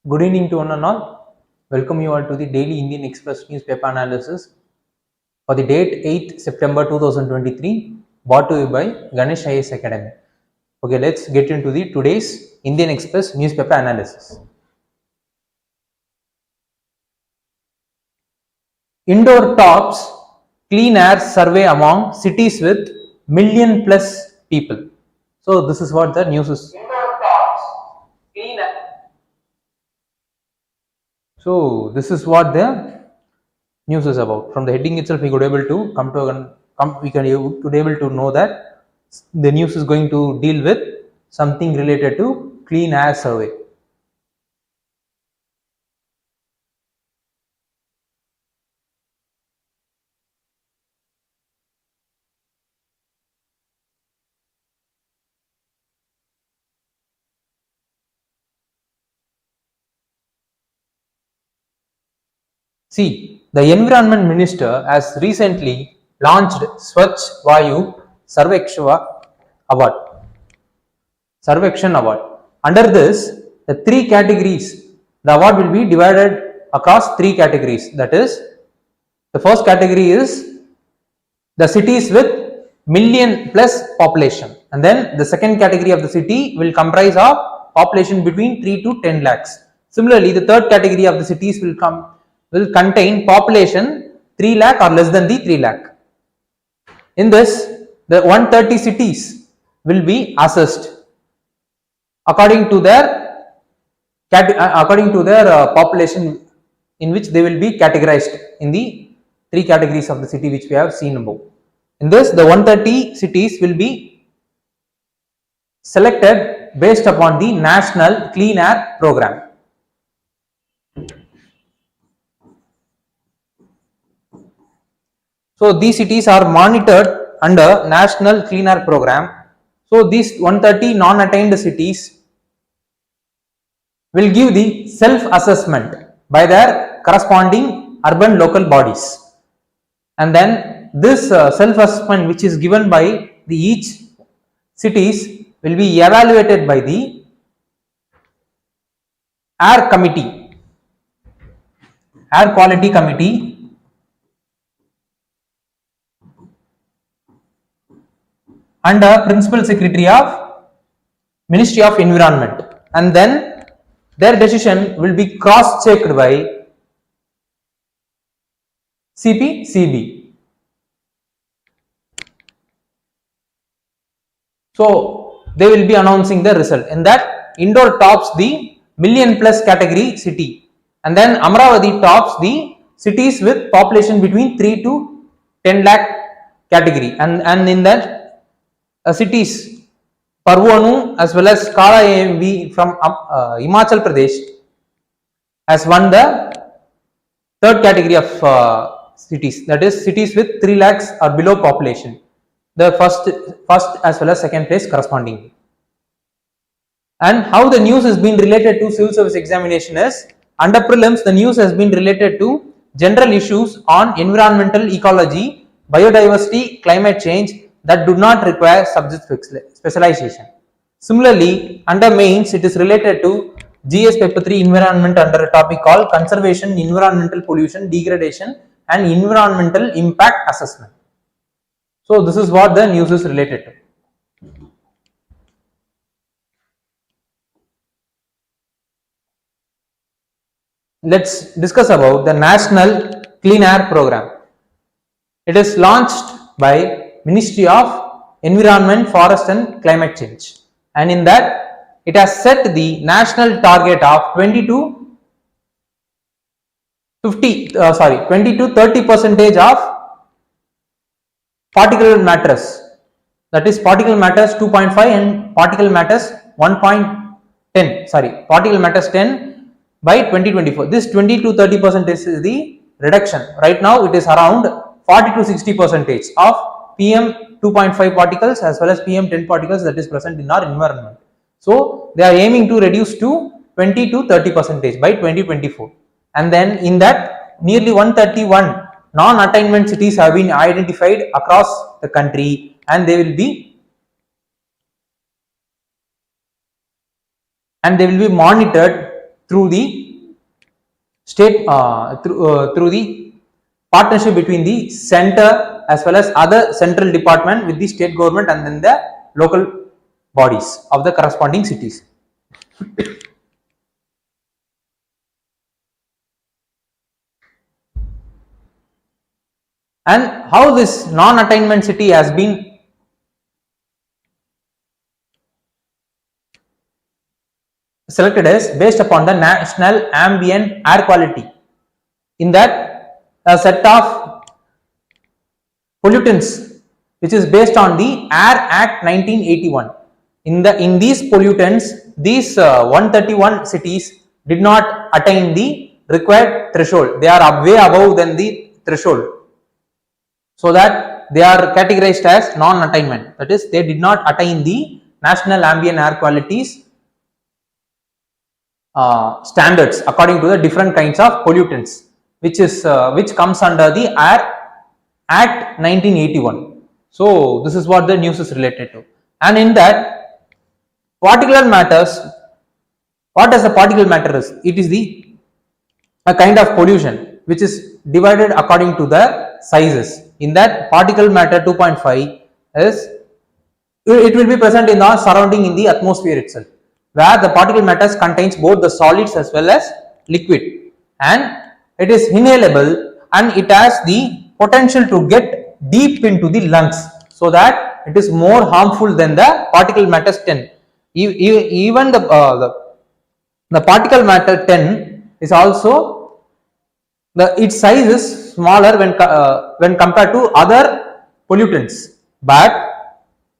Good evening to one and all. Welcome you all to the daily Indian Express newspaper analysis for the date 8th September 2023, brought to you by Ganesh IAS Academy. Okay, let's get into the today's Indian Express newspaper analysis. Indore tops clean air survey among cities with million plus people. So this is what the news is. Indore tops clean air. So this is what the news is about. From the heading itself, we could able to able to know that the news is going to deal with something related to clean air survey. See, the Environment Minister has recently launched Swachh Vayu Sarvekshan Award. Under this, the three categories, the award will be divided across three categories. That is, the first category is the cities with million plus population, and then the second category of the city will comprise of population between 3 to 10 lakhs. Similarly, the third category of the cities will contain population 3 lakh or less than the 3 lakh. In this, the 130 cities will be assessed according to their population, in which they will be categorized in the three categories of the city which we have seen above. In this, the 130 cities will be selected based upon the National Clean Air Program. So these cities are monitored under National Clean Air Program. So these 130 non-attained cities will give the self-assessment by their corresponding urban local bodies, and then this self-assessment which is given by the each cities will be evaluated by the air quality committee, under Principal Secretary of Ministry of Environment, and then their decision will be cross-checked by CPCB. So they will be announcing the result. In that, Indore tops the million plus category city, and then Ahmedabad tops the cities with population between 3 to 10 lakh category, and in that cities Parvanu as well as Kala AMV from Himachal Pradesh has won the third category of cities, that is cities with 3 lakhs or below population, the first as well as second place correspondingly. And how the news has been related to civil service examination is, under prelims the news has been related to general issues on environmental ecology, biodiversity, climate change that do not require subject specialization. Similarly, under mains it is related to GS paper 3 environment under a topic called conservation, environmental pollution, degradation and environmental impact assessment. So this is what the news is related to. Let's discuss about the National Clean Air Program. It is launched by Ministry of Environment, Forest and Climate Change, and in that it has set the national target of 20 to 30% of particulate matters, that is particle matters 2.5 and particle matters 1.10, particle matters 10 by 2024. This 20 to 30% is the reduction. Right now it is around 40 to 60% of PM 2.5 particles as well as PM 10 particles that is present in our environment. So they are aiming to reduce to 20 to 30% by 2024, and then in that nearly 131 non-attainment cities have been identified across the country, and they will be monitored through the state through the partnership between the center as well as other central department with the state government and then the local bodies of the corresponding cities. And how this non-attainment city has been selected is based upon the national ambient air quality. In that, a set of pollutants which is based on the Air Act 1981. In these pollutants, these 131 cities did not attain the required threshold. They are way above than the threshold, so that they are categorized as non-attainment. That is, they did not attain the national ambient air qualities standards according to the different kinds of pollutants, which comes under the Air Act 1981. So this is what the news is related to. And in that, particulate matters. What does the particulate matter is? It is a kind of pollution which is divided according to the sizes. In that, particulate matter 2.5 is, it will be present in the surrounding in the atmosphere itself, where the particulate matter contains both the solids as well as liquid, and it is inhalable and it has the potential to get deep into the lungs, so that it is more harmful than the particulate matter 10. Even the particulate matter 10 is also, its size is smaller when compared to other pollutants, but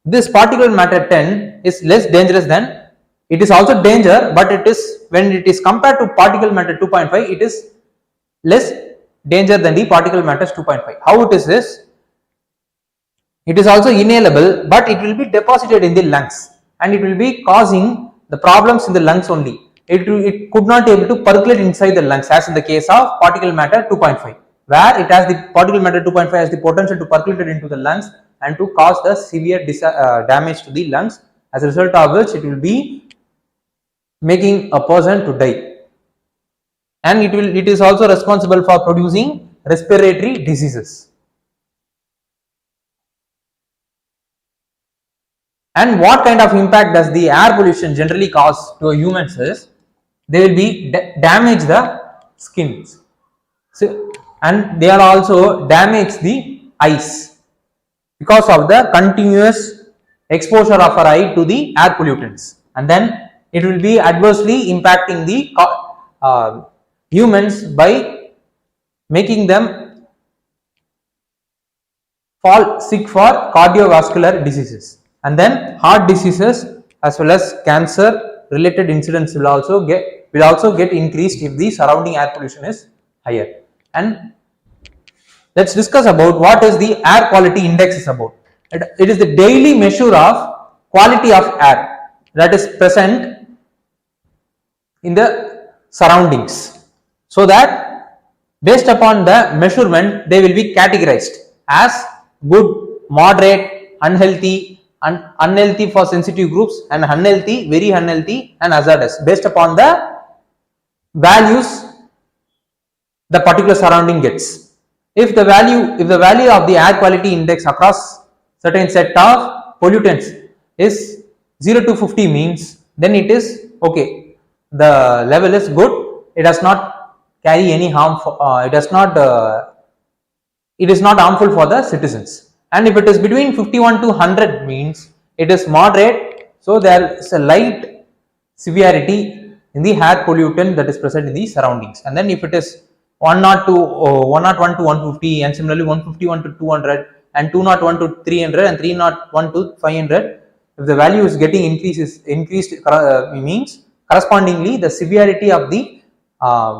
this particulate matter 10 is less dangerous than, it is also danger, but it is, when it is compared to particulate matter 2.5, it is less danger than the particulate matter 2.5. How it is this? It is also inhalable, but it will be deposited in the lungs and it will be causing the problems in the lungs only. It could not be able to percolate inside the lungs, as in the case of particulate matter 2.5, where it has the particulate matter 2.5 has the potential to percolate into the lungs and to cause the severe damage to the lungs, as a result of which it will be making a person to die, and it is also responsible for producing respiratory diseases. And what kind of impact does the air pollution generally cause to humans is, they will be damage the skins, so, and they are also damage the eyes because of the continuous exposure of our eye to the air pollutants, and then it will be adversely impacting the humans by making them fall sick for cardiovascular diseases, and then heart diseases as well as cancer related incidents will also get increased if the surrounding air pollution is higher. And let's discuss about what is the air quality index is about. It is the daily measure of quality of air that is present in the surroundings, so that based upon the measurement they will be categorized as good, moderate, unhealthy, unhealthy for sensitive groups, and unhealthy, very unhealthy, and hazardous, based upon the values the particular surrounding gets. If the value of the air quality index across certain set of pollutants is 0 to 50 means, then it is okay, the level is good, it does not carry any harm for, it is not harmful for the citizens. And if it is between 51 to 100 means it is moderate, so there is a light severity in the air pollutant that is present in the surroundings. And then if it is 101 to 150, and similarly 151 to 200, and 201 to 300, and 301 to 500, if the value is getting increased means correspondingly the severity of the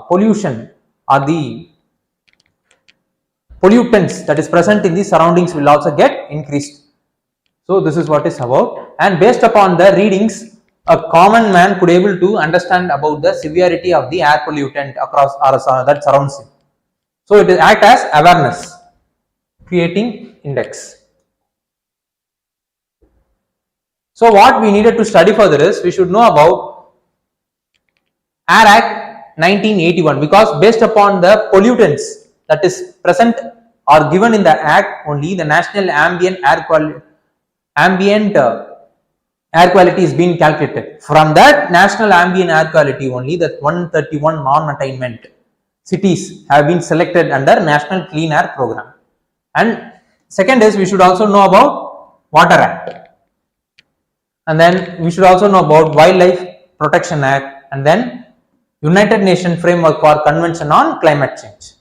pollution or the pollutants that is present in the surroundings will also get increased. So this is what is about, and based upon the readings, a common man could able to understand about the severity of the air pollutant across that surrounds him. So it act as awareness creating index. So what we needed to study further is, we should know about Air Act 1981, because based upon the pollutants that is present or given in the act only, the national ambient air quality is being calculated. From that national ambient air quality only, that 131 non-attainment cities have been selected under National Clean Air Program. And second is, we should also know about Water Act, and then we should also know about Wildlife Protection Act, and then United Nations Framework for Convention on Climate Change.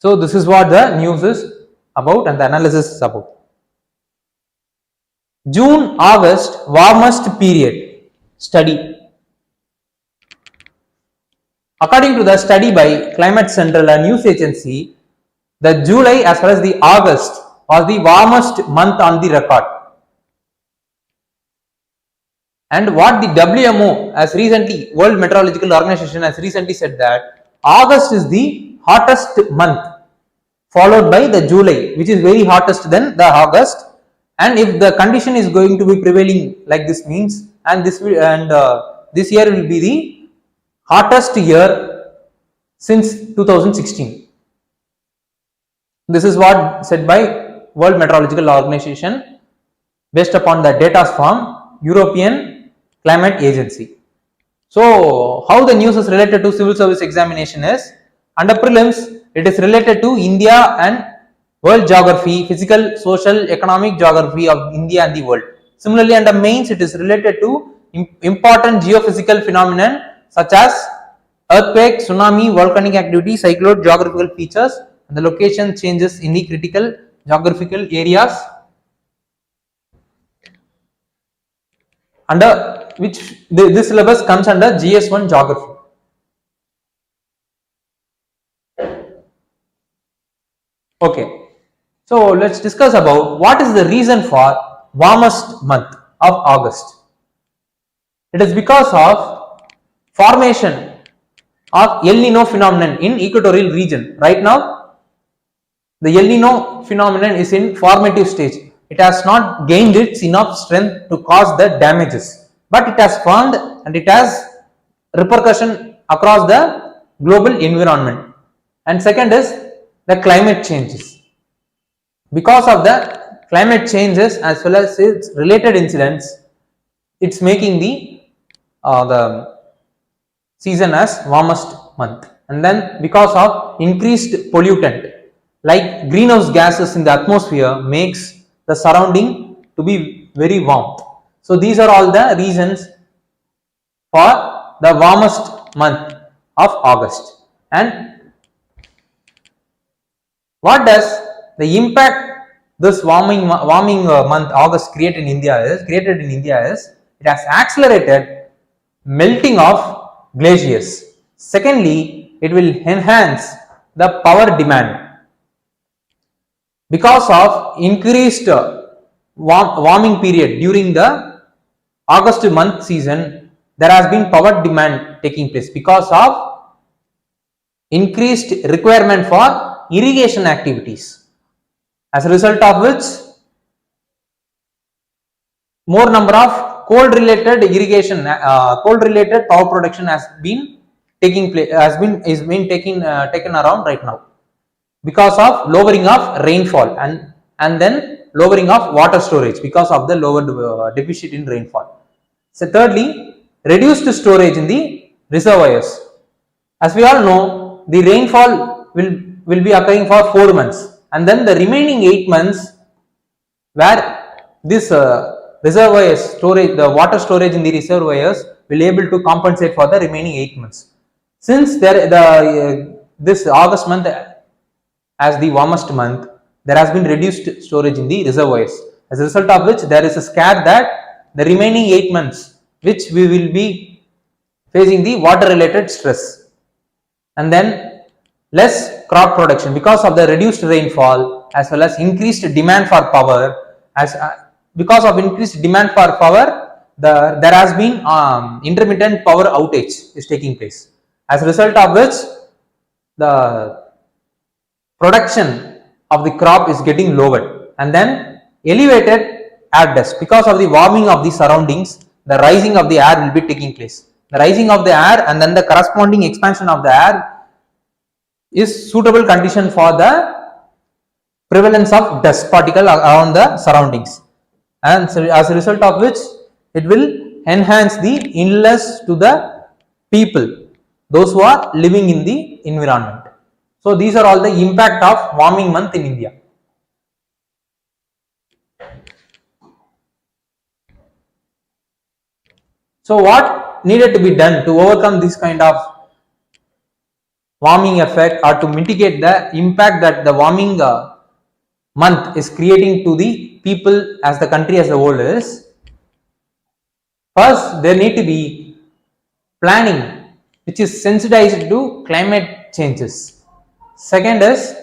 So this is what the news is about and the analysis is about. June-August warmest period study. According to the study by Climate Central, a news agency, the July as well as the August was the warmest month on the record. And what the WMO has recently, World Meteorological Organization has recently said that August is the hottest month, followed by the July, which is very hottest than the August. And if the condition is going to be prevailing like this means, and this year will be the hottest year since 2016. This is what said by World Meteorological Organization based upon the data from European Climate Agency. So how the news is related to civil service examination is, under prelims it is related to India and world geography, physical, social, economic geography of India and the world. Similarly, under mains it is related to important geophysical phenomenon such as earthquake, tsunami, volcanic activity, cyclone, geographical features, and the location changes in the critical geographical areas under which this syllabus comes under GS1 geography. Okay. So let's discuss about what is the reason for warmest month of August. It is because of formation of El Nino phenomenon in equatorial region. Right now, the El Nino phenomenon is in formative stage. It has not gained its enough strength to cause the damages, but it has formed and it has repercussion across the global environment. And second is the climate changes. Because of the climate changes as well as its related incidents, it's making the season as warmest month. And then because of increased pollutant like greenhouse gases in the atmosphere makes the surrounding to be very warm. So these are all the reasons for the warmest month of August. And what does the impact this warming month August created in India is it has accelerated melting of glaciers. Secondly, it will enhance the power demand. Because of increased warming period during the August month season, there has been power demand taking place because of increased requirement for irrigation activities. As a result of which, more number of coal-related irrigation, coal-related power production has been taking place, taken around right now, because of lowering of rainfall and then lowering of water storage because of the lower deficit in rainfall. So thirdly, reduced storage in the reservoirs. As we all know, the rainfall will be occurring for 4 months. And then the remaining 8 months where this reservoir storage, the water storage in the reservoirs will able to compensate for the remaining 8 months. Since this August month as the warmest month, there has been reduced storage in the reservoirs. As a result of which, there is a scare that the remaining 8 months, which we will be facing the water related stress. And then less crop production because of the reduced rainfall as well as increased demand for power. Because of increased demand for power, there has been intermittent power outage is taking place. As a result of which, the production of the crop is getting lowered, and then elevated air dust. Because of the warming of the surroundings, the rising of the air will be taking place. The rising of the air and then the corresponding expansion of the air is suitable condition for the prevalence of dust particle around the surroundings, and so as a result of which it will enhance the illness to the people, those who are living in the environment. So these are all the impact of warming month in India. So what needed to be done to overcome this kind of warming effect or to mitigate the impact that the warming month is creating to the people as the country as a whole is? First, there need to be planning which is sensitized to climate changes. Second is,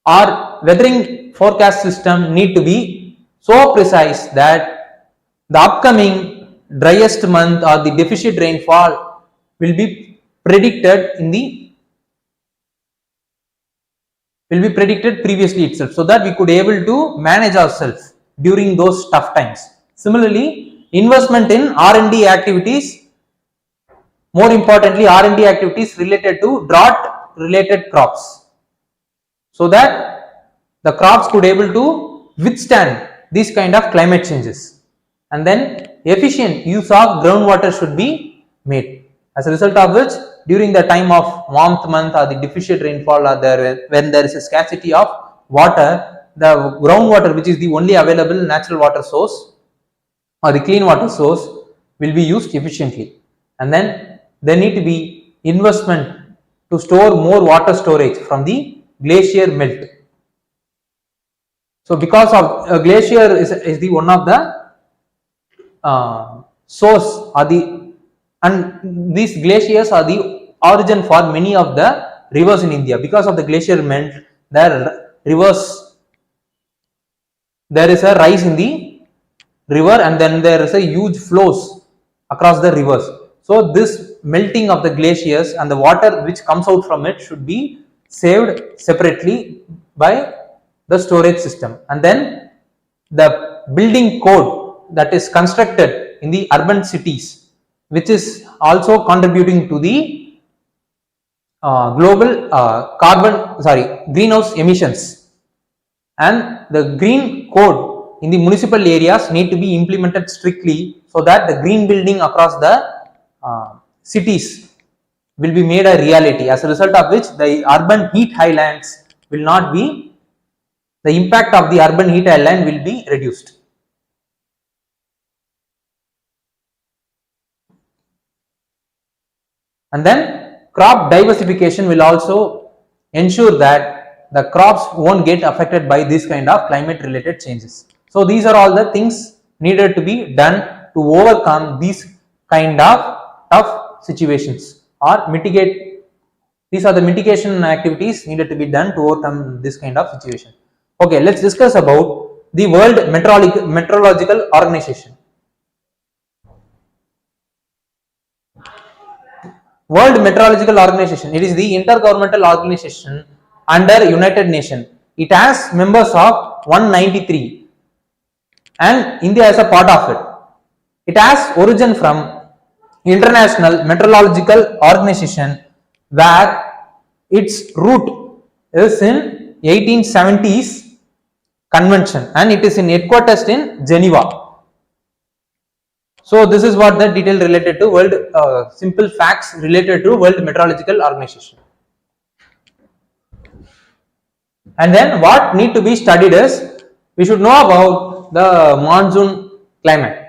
our weathering forecast system need to be so precise that the upcoming driest month or the deficit rainfall will be predicted previously itself, so that we could able to manage ourselves during those tough times. Similarly, investment in R&D activities, more importantly R&D activities related to drought related crops, so that the crops could able to withstand these kind of climate changes. And then efficient use of groundwater should be made, as a result of which during the time of warmth month or the deficit rainfall or when there is a scarcity of water, the groundwater, which is the only available natural water source or the clean water source, will be used efficiently. And then there need to be investment to store more water storage from the glacier melt. So because of glacier is the one of the source or and these glaciers are the origin for many of the rivers in India. Because of the glacier melt, there is a rise in the river, and then there is a huge flows across the rivers. So this melting of the glaciers and the water which comes out from it should be saved separately by the storage system. And then the building code that is constructed in the urban cities, which is also contributing to the global greenhouse emissions, and the green code in the municipal areas need to be implemented strictly, so that the green building across the cities will be made a reality, as a result of which the urban heat highlands will not be, the impact of the urban heat island will be reduced. And then crop diversification will also ensure that the crops won't get affected by this kind of climate related changes. So these are all the things needed to be done to overcome these kind of tough situations or mitigate. These are the mitigation activities needed to be done to overcome this kind of situation. Okay, let's discuss about the World Meteorological Organization. World Meteorological Organization, it is the intergovernmental organization under United Nations. It has members of 193 and India is a part of it. It has origin from International Meteorological Organization, where its root is in 1870s convention, and it is in headquarters in Geneva. So this is what the detail related to world, simple facts related to World Meteorological Organization. And then what need to be studied is, we should know about the monsoon climate.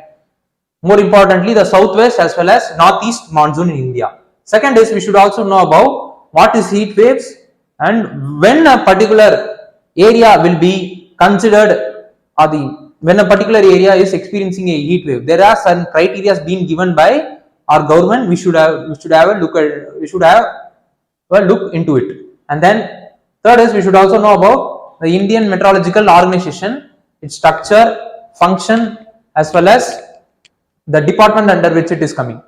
More importantly, the southwest as well as northeast monsoon in India. Second is, we should also know about what is heat waves and when a particular area will be considered, or when a particular area is experiencing a heat wave. There are some criteria being given by our government. We should have a look into it. And then third is, we should also know about the Indian Meteorological Organization, its structure, function, as well as the department under which it is coming.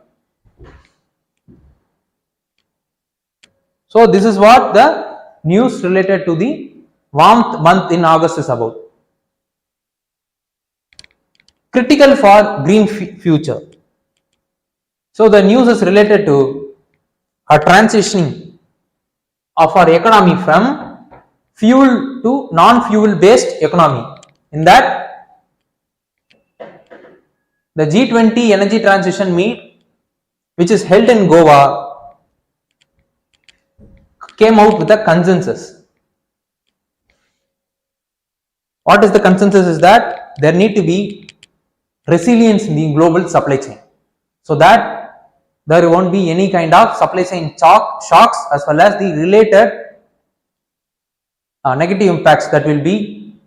So this is what the news related to the warmth month in August is about. critical for green future. So the news is related to a transitioning of our economy from fuel to non-fuel based economy. In that, the G20 energy transition meet, which is held in Goa, came out with a consensus. What is the consensus is that there need to be resilience in the global supply chain, so that there won't be any kind of supply chain shocks as well as the related negative impacts that will be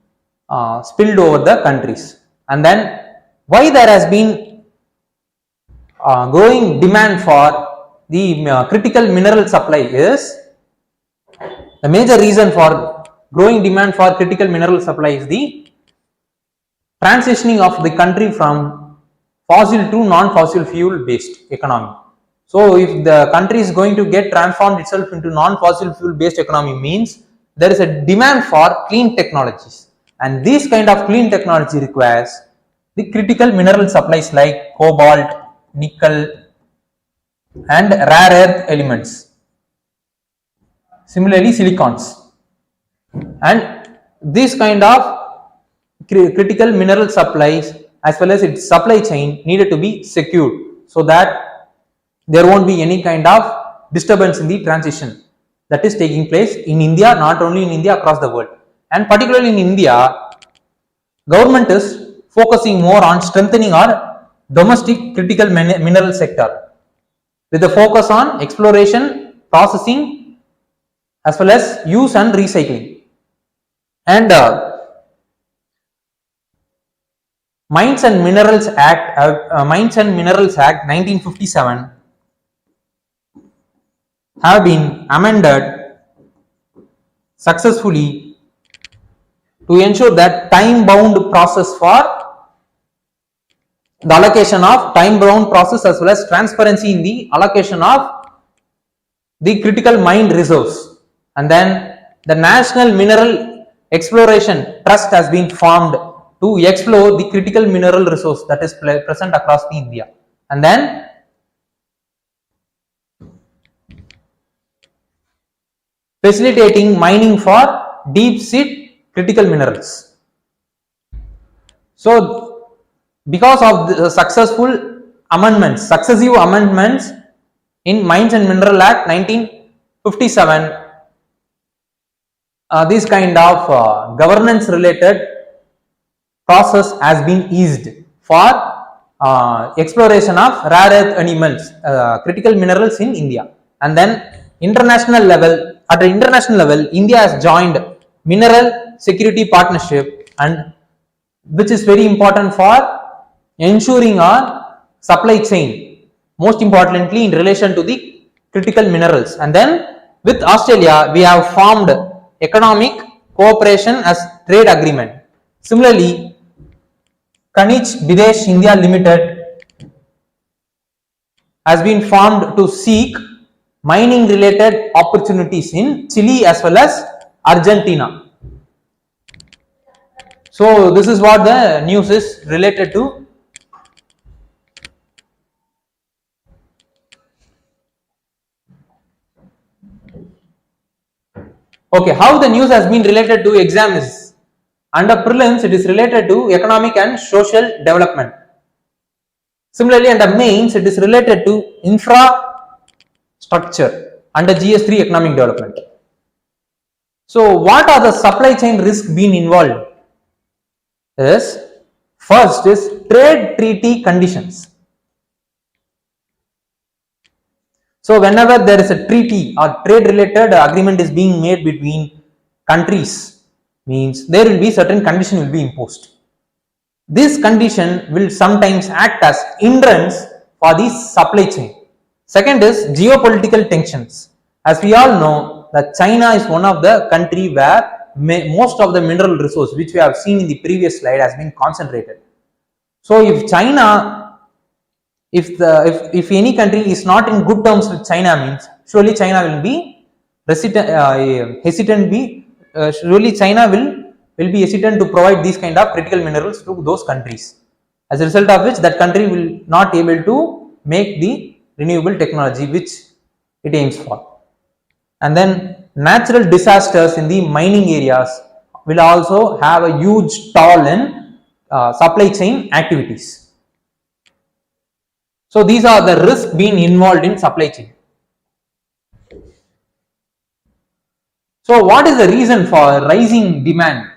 spilled over the countries. And then why there has been growing demand for the critical mineral supply is, the major reason for growing demand for critical mineral supply is the transitioning of the country from fossil to non-fossil fuel based economy. So if the country is going to get transformed itself into non-fossil fuel based economy, means there is a demand for clean technologies, and this kind of clean technology requires the critical mineral supplies like cobalt, nickel and rare earth elements, similarly silicons, and this kind of critical mineral supplies as well as its supply chain needed to be secured, so that there won't be any kind of disturbance in the transition that is taking place in India, not only in India, across the world. And particularly in India, government is focusing more on strengthening our domestic critical mineral sector with a focus on exploration, processing as well as use and recycling. And Mines and Minerals Act 1957 have been amended successfully to ensure that time-bound process for the allocation of time-bound process as well as transparency in the allocation of the critical mine reserves. And then the National Mineral Exploration Trust has been formed to explore the critical mineral resource that is present across the India. And then facilitating mining for deep sea critical minerals. So because of the successive amendments in Mines and Mineral Act 1957, this kind of governance related process has been eased for exploration of rare earth elements, critical minerals in India. And then at the international level, India has joined Mineral Security Partnership, and which is very important for ensuring our supply chain, most importantly in relation to the critical minerals. And then with Australia, we have formed economic cooperation as trade agreement. Similarly, Ganesh IAS India Limited has been formed to seek mining related opportunities in Chile as well as Argentina. So this is what the news is related to. Okay, how the news has been related to exam is, under prelims it is related to economic and social development. Similarly, under mains it is related to infrastructure under GS3 economic development. So what are the supply chain risks being involved? First is trade treaty conditions. So whenever there is a treaty or trade related agreement is being made between countries, means there will be certain condition will be imposed. This condition will sometimes act as hindrance for the supply chain. Second is geopolitical tensions. As we all know that China is one of the country where most of the mineral resource which we have seen in the previous slide has been concentrated. So if China, if any country is not in good terms with China, means surely China will be surely China will be hesitant to provide these kind of critical minerals to those countries. as a result of which that country will not able to make the renewable technology which it aims for. And then natural disasters in the mining areas will also have a huge toll in supply chain activities. So these are the risks being involved in supply chain. So what is the reason for rising demand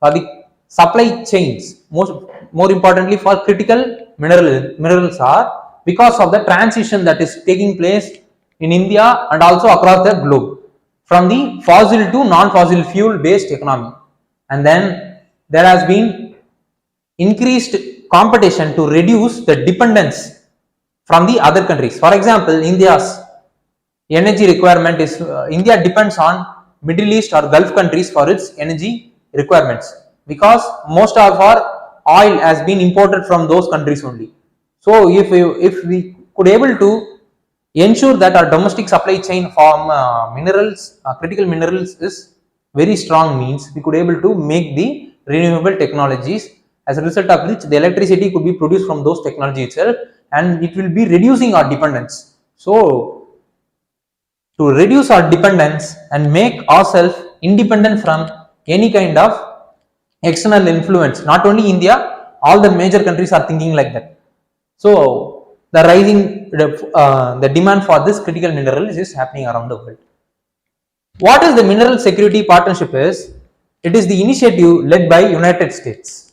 for the supply chains? More importantly, for critical minerals are because of the transition that is taking place in India and also across the globe from the fossil to non-fossil fuel based economy. And then there has been increased competition to reduce the dependence from the other countries. For example, India's energy requirement is India depends on Middle East or Gulf countries for its energy requirements because most of our oil has been imported from those countries only. So if we could able to ensure that our domestic supply chain from minerals, critical minerals is very strong, means we could able to make the renewable technologies, as a result of which the electricity could be produced from those technology itself, and it will be reducing our dependence. So to reduce our dependence and make ourselves independent from any kind of external influence, not only India, all the major countries are thinking like that. So the rising the demand for this critical minerals is happening around the world. What is the Mineral Security Partnership is? It is the initiative led by United States,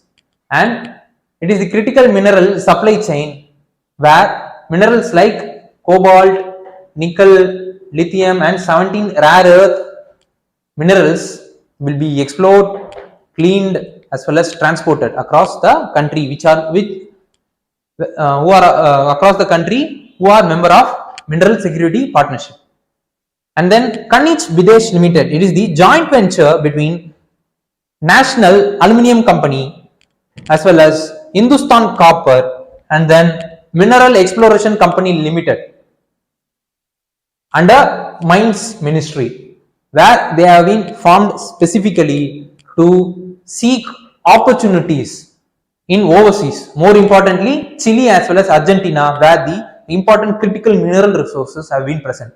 and it is the critical mineral supply chain where minerals like cobalt, nickel, lithium and 17 rare earth minerals will be explored, cleaned as well as transported across the country, who are across the country who are member of Mineral Security Partnership. And then Kanich Videsh Limited, it is the joint venture between National Aluminium Company as well as Hindustan Copper and then Mineral Exploration Company Limited under Mines Ministry, where they have been formed specifically to seek opportunities in overseas, more importantly Chile as well as Argentina, where the important critical mineral resources have been present.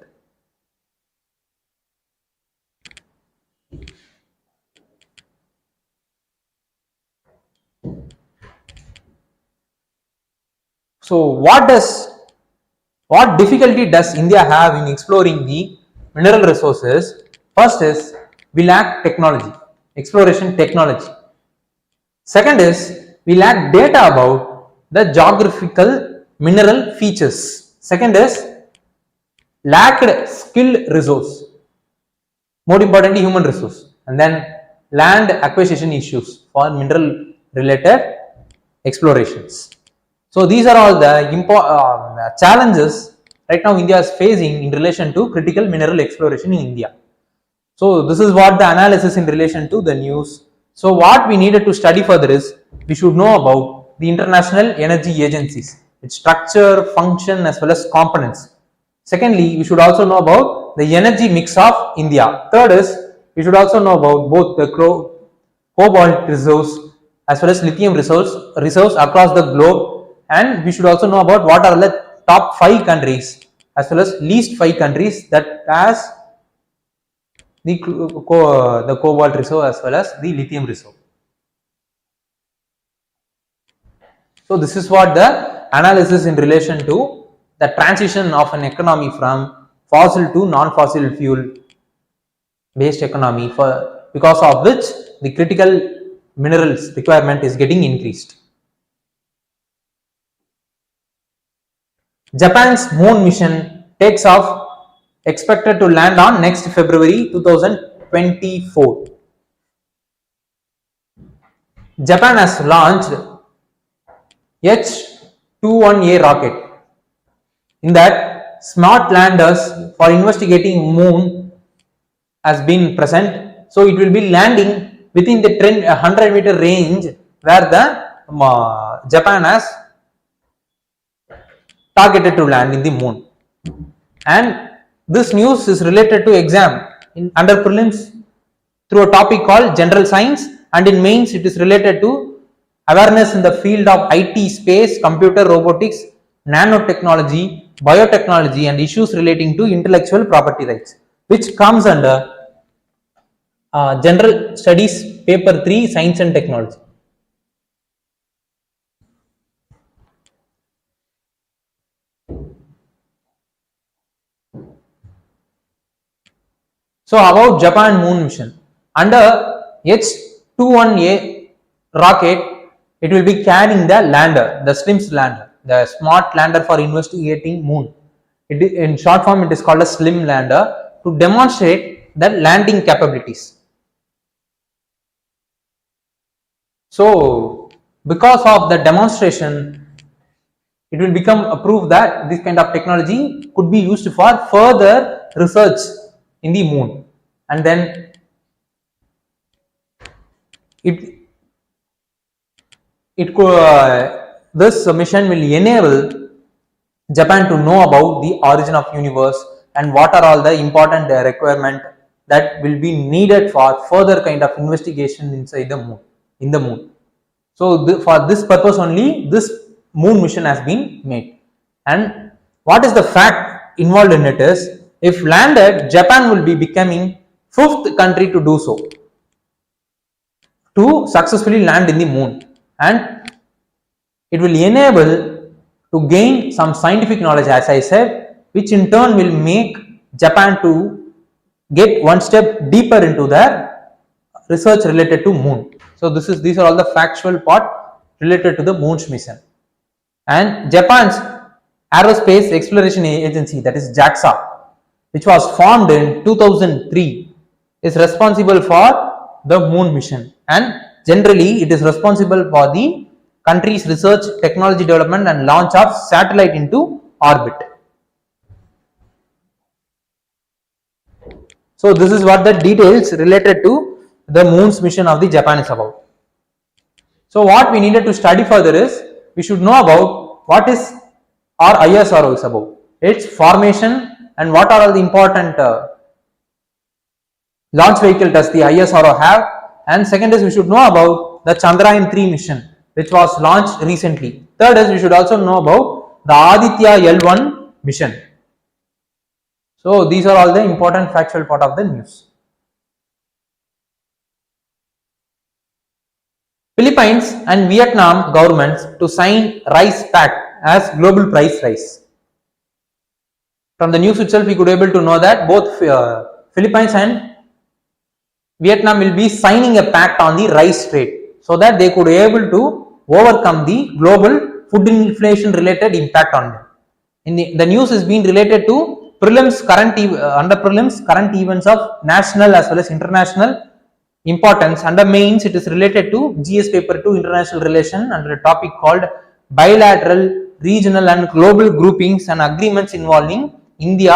So what difficulty does India have in exploring the mineral resources? First is we lack technology, exploration technology. Second is we lack data about the geographical mineral features. Second is lacked skilled resource, more importantly human resource. And then land acquisition issues for mineral related explorations. So these are all the challenges right now India is facing in relation to critical mineral exploration in India. So this is what the analysis in relation to the news. So what we needed to study further is we should know about the international energy agencies, its structure, function as well as components. Secondly, we should also know about the energy mix of India. Third is we should also know about both the cobalt resource as well as lithium resource across the globe. And we should also know about what are the top 5 countries as well as least 5 countries that has the cobalt resource as well as the lithium resource. So this is what the analysis in relation to the transition of an economy from fossil to non-fossil fuel based economy, because of which the critical minerals requirement is getting increased. Japan's moon mission takes off, expected to land on next February 2024. Japan has launched H-21A rocket. In that, smart landers for investigating moon has been present. So it will be landing within the 100-meter range where the Japan has targeted to land in the moon. And this news is related to exam under prelims through a topic called general science, and in mains it is related to awareness in the field of IT, space, computer, robotics, nanotechnology, biotechnology, and issues relating to intellectual property rights, which comes under General Studies Paper 3, Science and Technology. So about Japan moon mission, under H-21A rocket, it will be carrying the lander, the SLIMS lander, the smart lander for investigating moon. In short form, it is called a SLIM lander, to demonstrate the landing capabilities. So because of the demonstration, it will become a proof that this kind of technology could be used for further research in the moon, and then this mission will enable Japan to know about the origin of universe and what are all the important requirement that will be needed for further kind of investigation inside the moon, in the moon. So for this purpose only this moon mission has been made. And what is the fact involved in it is, if landed, Japan will be becoming 5th country to do so, to successfully land in the moon, and it will enable to gain some scientific knowledge, as I said, which in turn will make Japan to get one step deeper into their research related to moon. So these are all the factual part related to the moon's mission. And Japan's Aerospace Exploration Agency, that is JAXA, which was formed in 2003, is responsible for the moon mission, and generally it is responsible for the country's research, technology development and launch of satellite into orbit. So this is what the details related to the moon's mission of the Japan is about. So what we needed to study further is, we should know about what is our ISRO is about, its formation, and what are all the important launch vehicle does the ISRO have. And second is, we should know about the Chandrayaan 3 mission, which was launched recently. Third is, we should also know about the Aditya L1 mission. So these are all the important factual part of the news. Philippines and Vietnam governments to sign rice pact as global price rise. From the news itself, we could able to know that both Philippines and Vietnam will be signing a pact on the rice trade, so that they could able to overcome the global food inflation related impact on them. The news is being related to prelims under prelims current events of national as well as international importance. Under mains, it is related to GS paper 2 international relation under a topic called bilateral, regional and global groupings and agreements involving India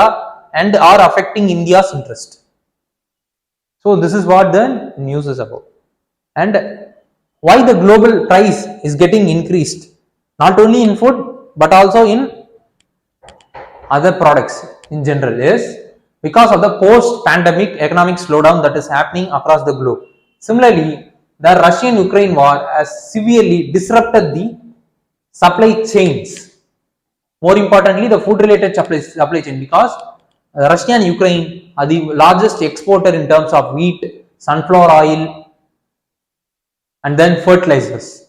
and are affecting India's interest. So this is what the news is about, and why the global price is getting increased, not only in food but also in other products in general, is because of the post-pandemic economic slowdown that is happening across the globe. Similarly, the Russian-Ukraine war has severely disrupted the supply chains. More importantly, the food-related supply chain, because Russia and Ukraine are the largest exporter in terms of wheat, sunflower oil, and then fertilizers.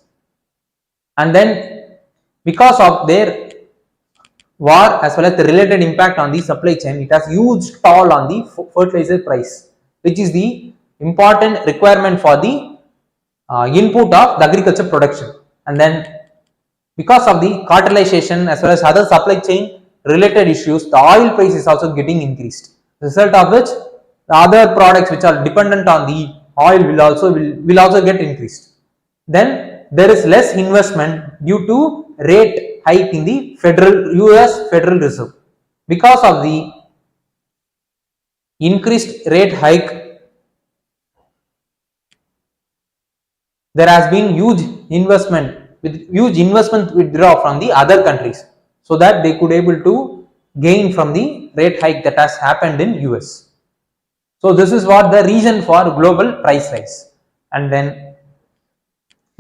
And then because of their war as well as the related impact on the supply chain, it has huge toll on the fertilizer price, which is the important requirement for the input of the agriculture production. And then because of the cartelization as well as other supply chain related issues, the oil price is also getting increased, result of which the other products which are dependent on the oil will also get increased. Then there is less investment due to rate hike in the US Federal Reserve. Because of the increased rate hike, there has been huge investment withdraw from the other countries, so that they could able to gain from the rate hike that has happened in US. So this is what the reason for global price rise. And then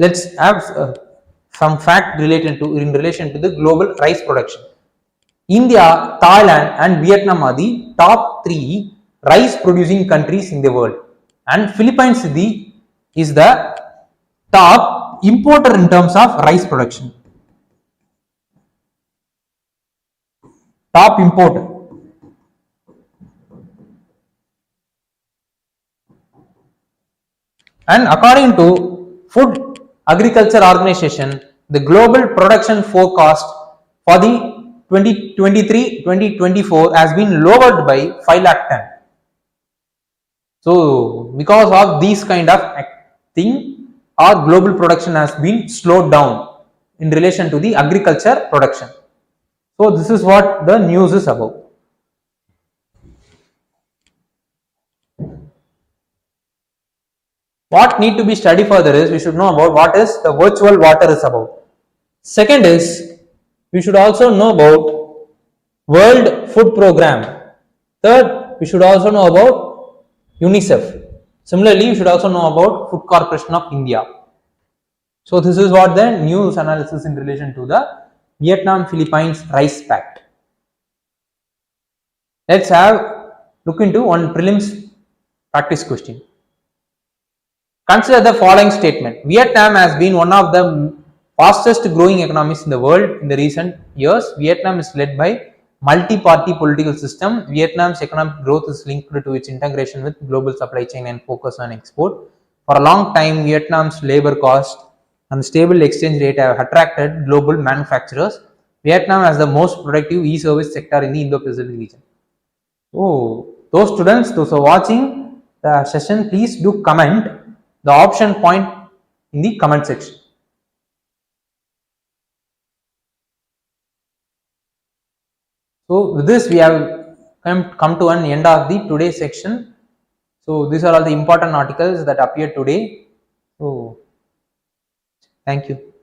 Let's have some fact related to in relation to the global rice production. India, Thailand and Vietnam are the top 3 rice producing countries in the world, and Philippines is the top importer in terms of rice production. Top importer. And according to Food Agriculture Organization, the global production forecast for the 2023-2024 has been lowered by 5 lakh ton. So because of these kind of thing, our global production has been slowed down in relation to the agriculture production. So this is what the news is about. What need to be studied further is we should know about what is the virtual water is about. Second is we should also know about World Food Program. Third, we should also know about UNICEF. Similarly, you should also know about Food Corporation of India. So this is what the news analysis in relation to the Vietnam-Philippines Rice Pact. Let's have look into one prelims practice question. Consider the following statement. Vietnam has been one of the fastest growing economies in the world in the recent years. Vietnam is led by multi-party political system. Vietnam's economic growth is linked to its integration with global supply chain and focus on export. For a long time, Vietnam's labor cost and stable exchange rate have attracted global manufacturers. Vietnam has the most productive e-service sector in the Indo-Pacific region. Oh, those students, those who are watching the session, please do comment the option point in the comment section. So with this we have come to an end of the today's section. So these are all the important articles that appeared today. So thank you.